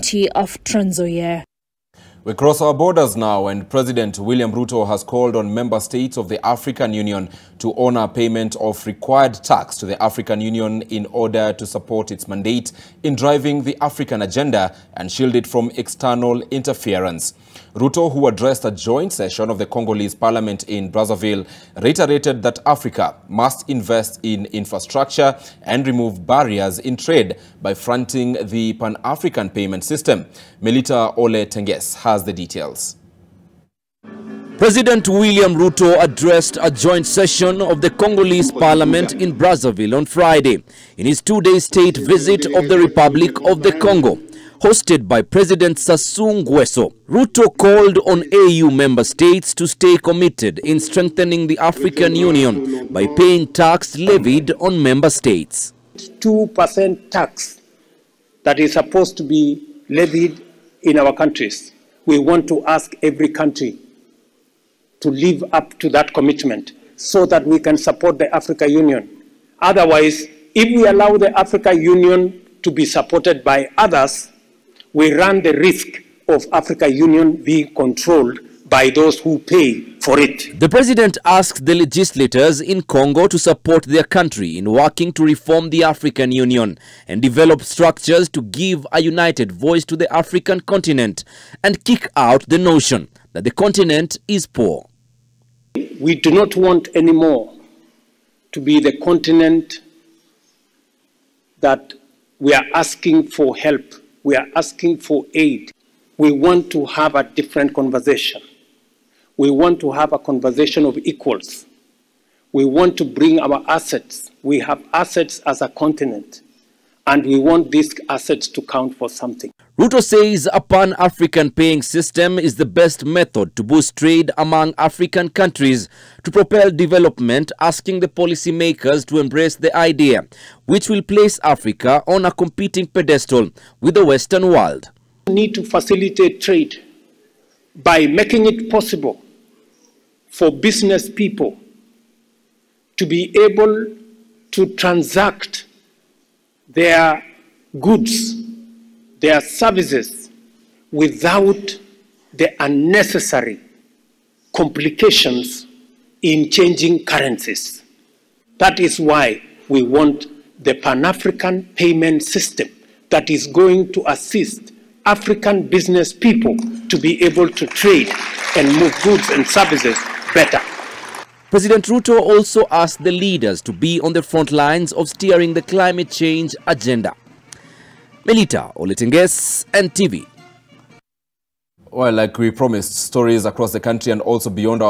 county of Trans Nzoia. We cross our borders now, and President William Ruto has called on member states of the African Union to honor payment of required tax to the African Union in order to support its mandate in driving the African agenda and shield it from external interference. Ruto, who addressed a joint session of the Congolese parliament in Brazzaville, reiterated that Africa must invest in infrastructure and remove barriers in trade by fronting the Pan-African payment system. Melita Ole Tenges has the details. President William Ruto addressed a joint session of the Congolese parliament in Brazzaville on Friday in his two-day state visit of the Republic of the Congo. Hosted by President Sassou Nguesso, Ruto called on AU member states to stay committed in strengthening the African Union by paying tax levied on member states. 2% tax that is supposed to be levied in our countries. We want to ask every country to live up to that commitment so that we can support the African Union. Otherwise, if we allow the African Union to be supported by others, we run the risk of African Union being controlled by those who pay for it. The president asked the legislators in Congo to support their country in working to reform the African Union and develop structures to give a united voice to the African continent and kick out the notion that the continent is poor. We do not want anymore to be the continent that we are asking for help. We are asking for aid. We want to have a different conversation. We want to have a conversation of equals. We want to bring our assets. We have assets as a continent, and we want these assets to count for something. Ruto says a pan-African paying system is the best method to boost trade among African countries to propel development, asking the policymakers to embrace the idea, which will place Africa on a competing pedestal with the Western world. We need to facilitate trade by making it possible for business people to be able to transact their goods, their services, without the unnecessary complications in changing currencies. That is why we want the Pan-African payment system that is going to assist African business people to be able to trade and move goods and services better. President Ruto also asked the leaders to be on the front lines of steering the climate change agenda. Melita Ole Tenges, NTV. Well, like we promised, stories across the country and also beyond our